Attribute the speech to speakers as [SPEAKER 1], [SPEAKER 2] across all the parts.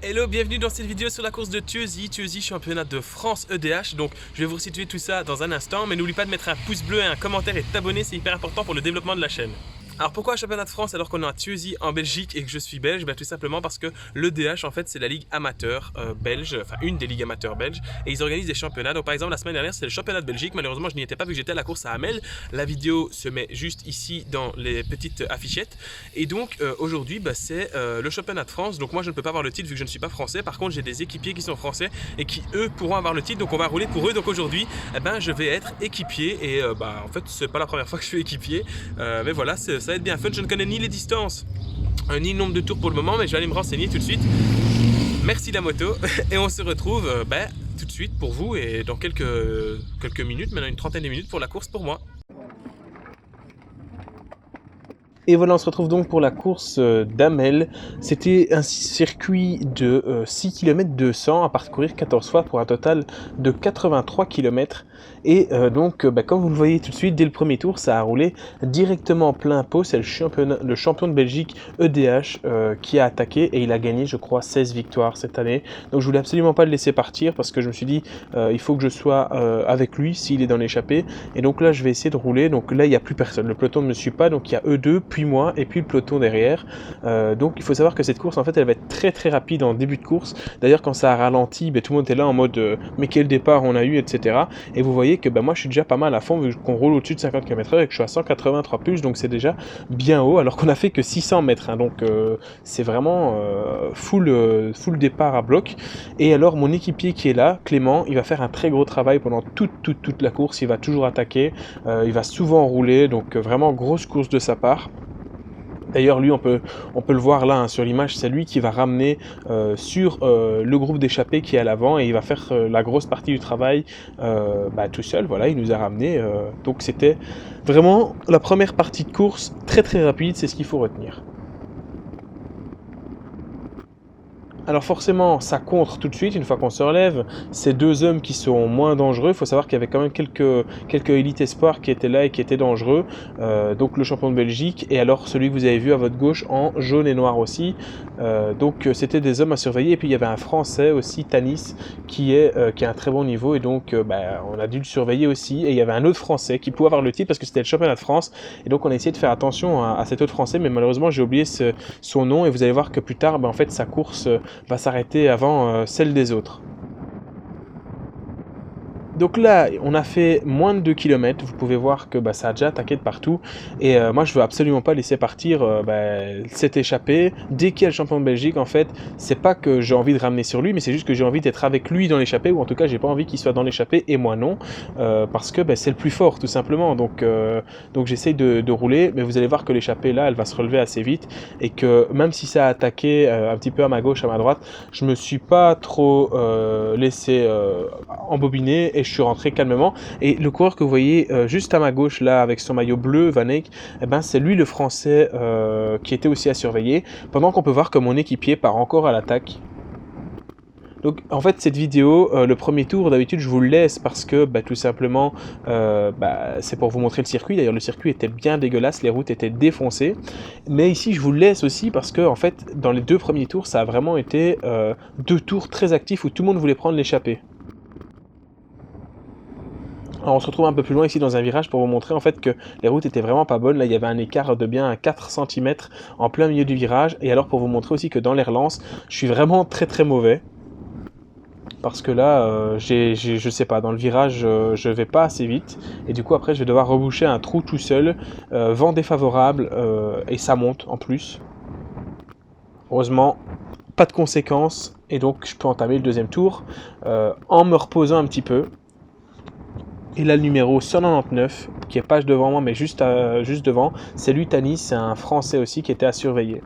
[SPEAKER 1] Hello, bienvenue dans cette vidéo sur la course de Thieuzy championnat de France EDH. Donc je vais vous resituer tout ça dans un instant, mais n'oublie pas de mettre un pouce bleu et un commentaire et de t'abonner, c'est hyper important pour le développement de la chaîne. Alors pourquoi championnat de France alors qu'on est à Thieuzy en Belgique et que je suis belge? Tout simplement parce que l'EDH en fait c'est la ligue amateur belge, enfin une des ligues amateurs belges, et ils organisent des championnats. Donc par exemple la semaine dernière c'était le championnat de Belgique, malheureusement je n'y étais pas vu que j'étais à la course à Hamel. La vidéo se met juste ici dans les petites affichettes. Et donc aujourd'hui c'est le championnat de France. Donc moi je ne peux pas avoir le titre vu que je ne suis pas français. Par contre j'ai des équipiers qui sont français et qui eux pourront avoir le titre. Donc on va rouler pour eux. Donc aujourd'hui je vais être équipier et en fait c'est pas la première fois que je suis équipier, mais voilà, ça va être bien fun. Je ne connais ni les distances ni le nombre de tours pour le moment, mais je vais aller me renseigner tout de suite. Merci la moto et on se retrouve tout de suite pour vous et dans quelques minutes, maintenant une trentaine de minutes pour la course pour moi. Et voilà, on se retrouve donc pour la course d'Hamel. C'était un circuit de 6 km 200 à parcourir 14 fois pour un total de 83 km. Et comme vous le voyez tout de suite, dès le premier tour, ça a roulé directement plein pot. C'est le champion de Belgique EDH qui a attaqué et il a gagné, je crois, 16 victoires cette année. Donc je voulais absolument pas le laisser partir parce que je me suis dit, il faut que je sois avec lui s'il est dans l'échappée. Et donc là, je vais essayer de rouler. Donc là, il n'y a plus personne. Le peloton ne me suit pas. Donc il y a eux deux, puis moi, et puis le peloton derrière. Donc il faut savoir que cette course, en fait, elle va être très très rapide en début de course. D'ailleurs, quand ça a ralenti, tout le monde était là en mode mais quel départ on a eu, etc. Et vous voyez que moi je suis déjà pas mal à fond vu qu'on roule au-dessus de 50 km/h et que je suis à 183 pulses, donc c'est déjà bien haut alors qu'on a fait que 600 mètres. Donc c'est vraiment full départ à bloc. Et alors mon équipier qui est là, Clément, il va faire un très gros travail pendant toute la course. Il va toujours attaquer, il va souvent rouler, donc vraiment grosse course de sa part. D'ailleurs, lui, on peut le voir là sur l'image, c'est lui qui va ramener sur le groupe d'échappés qui est à l'avant et il va faire la grosse partie du travail tout seul. Voilà, il nous a ramené. Donc c'était vraiment la première partie de course très très rapide, c'est ce qu'il faut retenir. Alors forcément, ça contre tout de suite, une fois qu'on se relève. Ces deux hommes qui sont moins dangereux, il faut savoir qu'il y avait quand même quelques élites espoirs qui étaient là et qui étaient dangereux. Donc le champion de Belgique, et alors celui que vous avez vu à votre gauche en jaune et noir aussi. Donc c'était des hommes à surveiller. Et puis il y avait un Français aussi, Tanis, qui a un très bon niveau. Et donc on a dû le surveiller aussi. Et il y avait un autre Français qui pouvait avoir le titre parce que c'était le championnat de France. Et donc on a essayé de faire attention à cet autre Français, mais malheureusement j'ai oublié son nom. Et vous allez voir que plus tard, en fait sa course va s'arrêter avant celle des autres. Donc là, on a fait moins de 2 km, vous pouvez voir que ça a déjà attaqué de partout, et moi je veux absolument pas laisser partir cette échappée. Dès qu'il y a le champion de Belgique, en fait, c'est pas que j'ai envie de ramener sur lui, mais c'est juste que j'ai envie d'être avec lui dans l'échappée, ou en tout cas j'ai pas envie qu'il soit dans l'échappée et moi non, parce que c'est le plus fort tout simplement, donc j'essaye de rouler, mais vous allez voir que l'échappée là, elle va se relever assez vite, et que même si ça a attaqué un petit peu à ma gauche, à ma droite, je me suis pas trop laissé embobiner, et je suis rentré calmement. Et le coureur que vous voyez juste à ma gauche là avec son maillot bleu, Van Eyck, c'est lui le français qui était aussi à surveiller, pendant qu'on peut voir que mon équipier part encore à l'attaque. Donc en fait cette vidéo, le premier tour d'habitude je vous le laisse parce que tout simplement c'est pour vous montrer le circuit. D'ailleurs le circuit était bien dégueulasse, les routes étaient défoncées, mais ici je vous le laisse aussi parce que en fait dans les deux premiers tours ça a vraiment été deux tours très actifs où tout le monde voulait prendre l'échappée. Alors on se retrouve un peu plus loin ici dans un virage pour vous montrer en fait que les routes étaient vraiment pas bonnes. Là il y avait un écart de bien 4 cm en plein milieu du virage. Et alors pour vous montrer aussi que dans les relances, je suis vraiment très très mauvais. Parce que là, je sais pas, dans le virage, je vais pas assez vite. Et du coup après je vais devoir reboucher un trou tout seul. Vent défavorable et ça monte en plus. Heureusement, pas de conséquences. Et donc je peux entamer le deuxième tour en me reposant un petit peu. Et là, le numéro 199, qui est pas devant moi, mais juste devant, c'est lui, Tanis, c'est un Français aussi qui était à surveiller.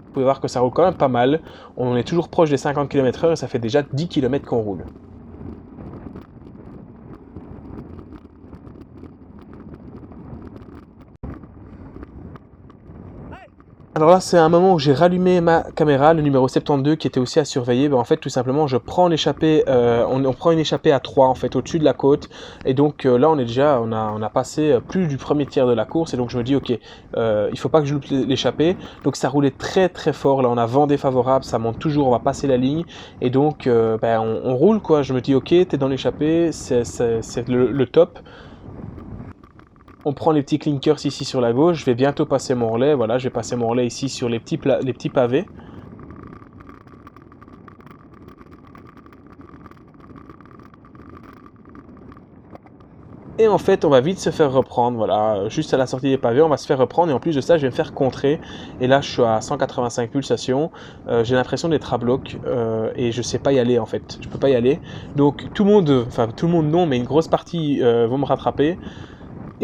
[SPEAKER 1] Vous pouvez voir que ça roule quand même pas mal. On est toujours proche des 50 km/h et ça fait déjà 10 km qu'on roule. Alors là, c'est un moment où j'ai rallumé ma caméra, le numéro 72 qui était aussi à surveiller. Ben, en fait, tout simplement, je prends l'échappée, on prend une échappée à 3 en fait, au-dessus de la côte. Et donc là, on a passé plus du premier tiers de la course. Et donc je me dis, ok, il faut pas que je loupe l'échappée. Donc ça roulait très très fort. Là, on a vent défavorable, ça monte toujours, on va passer la ligne. Et donc, ben, on roule quoi. Je me dis, ok, t'es dans l'échappée, c'est le top. On prend les petits clinkers ici sur la gauche, je vais bientôt passer mon relais, voilà, je vais passer mon relais ici sur les petits pavés. Et en fait, on va vite se faire reprendre, voilà, juste à la sortie des pavés, on va se faire reprendre et en plus de ça, je vais me faire contrer. Et là, je suis à 185 pulsations, j'ai l'impression d'être à bloc et je sais pas y aller en fait, je peux pas y aller. Donc tout le monde, enfin tout le monde non, mais une grosse partie vont me rattraper.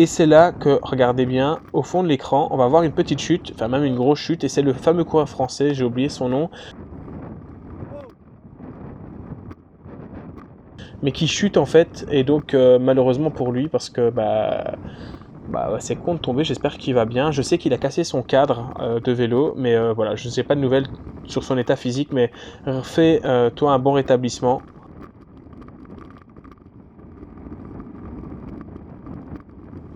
[SPEAKER 1] Et c'est là que, regardez bien, au fond de l'écran, on va voir une petite chute, enfin même une grosse chute, et c'est le fameux coureur français, j'ai oublié son nom, mais qui chute en fait, et donc malheureusement pour lui, parce que c'est con de tomber, j'espère qu'il va bien. Je sais qu'il a cassé son cadre de vélo, mais voilà, je ne sais pas de nouvelles sur son état physique, mais fais toi un bon rétablissement.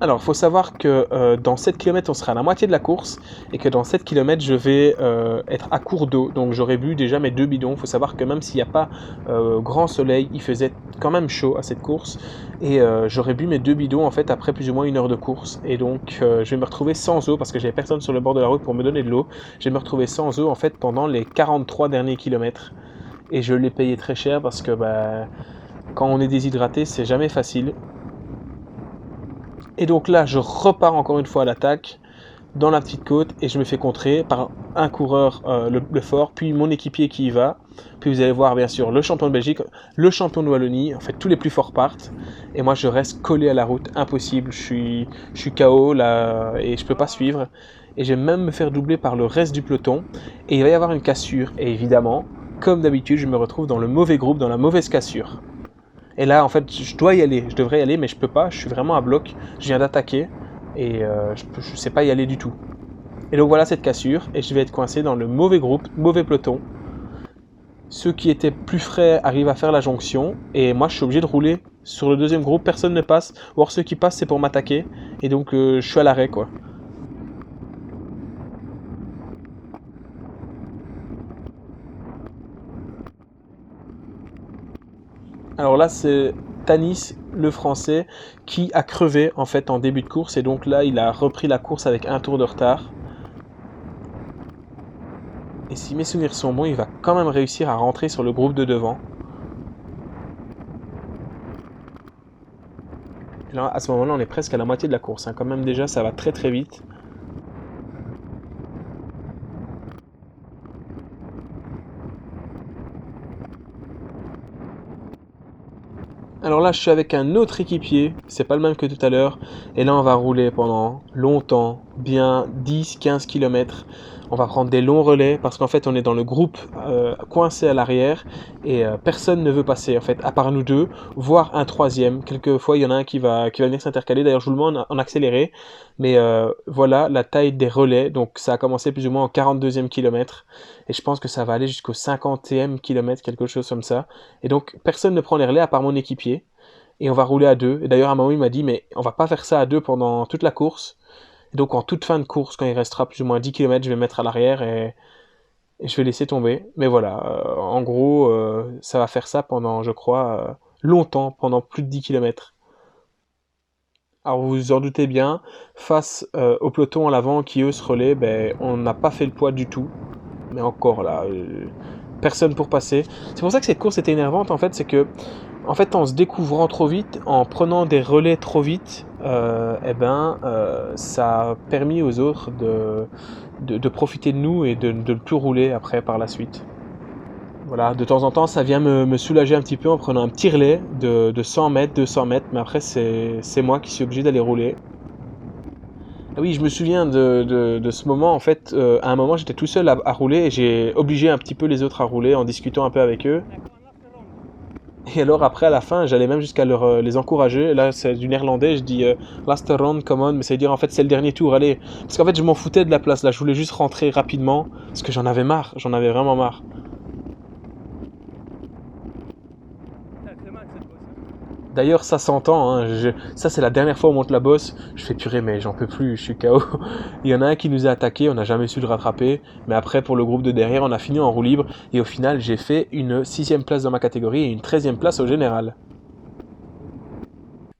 [SPEAKER 1] Alors, il faut savoir que dans 7 km, on sera à la moitié de la course et que dans 7 km, je vais être à court d'eau. Donc, j'aurais bu déjà mes 2 bidons. Il faut savoir que même s'il n'y a pas grand soleil, il faisait quand même chaud à cette course. Et j'aurais bu mes 2 bidons en fait après plus ou moins 1 heure de course. Et donc, je vais me retrouver sans eau parce que j'avais personne sur le bord de la route pour me donner de l'eau. Je vais me retrouver sans eau en fait pendant les 43 derniers kilomètres. Et je l'ai payé très cher parce que quand on est déshydraté, c'est jamais facile. Et donc là, je repars encore une fois à l'attaque dans la petite côte et je me fais contrer par un coureur, le fort, puis mon équipier qui y va. Puis vous allez voir bien sûr le champion de Belgique, le champion de Wallonie, en fait tous les plus forts partent. Et moi je reste collé à la route, impossible, je suis KO là et je peux pas suivre. Et je vais même me faire doubler par le reste du peloton. Et il va y avoir une cassure. Et évidemment, comme d'habitude, je me retrouve dans le mauvais groupe, dans la mauvaise cassure. Et là, en fait, je dois y aller, je devrais y aller, mais je peux pas, je suis vraiment à bloc, je viens d'attaquer, et je sais pas y aller du tout. Et donc voilà cette cassure, et je vais être coincé dans le mauvais groupe, mauvais peloton. Ceux qui étaient plus frais arrivent à faire la jonction, et moi je suis obligé de rouler sur le deuxième groupe, personne ne passe, ou alors ceux qui passent c'est pour m'attaquer, et donc je suis à l'arrêt quoi. Alors là, c'est Tanis, le français, qui a crevé en fait en début de course et donc là, il a repris la course avec un tour de retard. Et si mes souvenirs sont bons, il va quand même réussir à rentrer sur le groupe de devant. Et là, à ce moment-là, on est presque à la moitié de la course. Quand même déjà, ça va très très vite. Alors là, je suis avec un autre équipier, c'est pas le même que tout à l'heure, et là on va rouler pendant longtemps, bien 10-15 km. On va prendre des longs relais parce qu'en fait on est dans le groupe coincé à l'arrière et personne ne veut passer en fait, à part nous deux, voire un troisième. Quelquefois il y en a un qui va venir s'intercaler, d'ailleurs je vous le demande en accéléré, mais voilà la taille des relais, donc ça a commencé plus ou moins au 42e kilomètre et je pense que ça va aller jusqu'au 50e kilomètre, quelque chose comme ça. Et donc personne ne prend les relais à part mon équipier et on va rouler à deux. Et d'ailleurs, à un moment, il m'a dit, mais on va pas faire ça à deux pendant toute la course. Et donc, en toute fin de course, quand il restera plus ou moins 10 km, je vais me mettre à l'arrière et je vais laisser tomber. Mais voilà, en gros, ça va faire ça pendant, je crois, longtemps, pendant plus de 10 km. Alors, vous vous en doutez bien, face au peloton à l'avant qui, eux, se relaient, on n'a pas fait le poids du tout. Mais encore là, personne pour passer. C'est pour ça que cette course était énervante, en fait, c'est que en fait, en se découvrant trop vite, en prenant des relais trop vite, ça a permis aux autres de profiter de nous et de ne plus rouler après par la suite. Voilà, de temps en temps, ça vient me soulager un petit peu en prenant un petit relais de 100 mètres, 200 mètres, mais après, c'est moi qui suis obligé d'aller rouler. Ah oui, je me souviens de ce moment, en fait, à un moment, j'étais tout seul à rouler et j'ai obligé un petit peu les autres à rouler en discutant un peu avec eux. Et alors après, à la fin, j'allais même jusqu'à les encourager. Là, c'est du néerlandais, je dis last round, come on, mais ça veut dire en fait c'est le dernier tour, allez. Parce qu'en fait, je m'en foutais de la place là, je voulais juste rentrer rapidement, parce que j'en avais marre, j'en avais vraiment marre. D'ailleurs, ça s'entend, hein, ça c'est la dernière fois où on monte la bosse, je fais purée, mais j'en peux plus, je suis KO. Il y en a un qui nous a attaqué, on n'a jamais su le rattraper, mais après pour le groupe de derrière, on a fini en roue libre, et au final, j'ai fait une 6e place dans ma catégorie et une 13e place au général.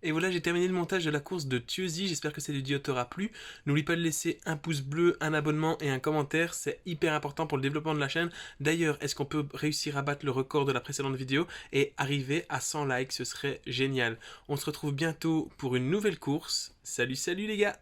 [SPEAKER 1] Et voilà, j'ai terminé le montage de la course de Tieuzy. J'espère que cette vidéo t'aura plu. N'oublie pas de laisser un pouce bleu, un abonnement et un commentaire. C'est hyper important pour le développement de la chaîne. D'ailleurs, est-ce qu'on peut réussir à battre le record de la précédente vidéo et arriver à 100 likes? Ce serait génial. On se retrouve bientôt pour une nouvelle course. Salut, salut les gars!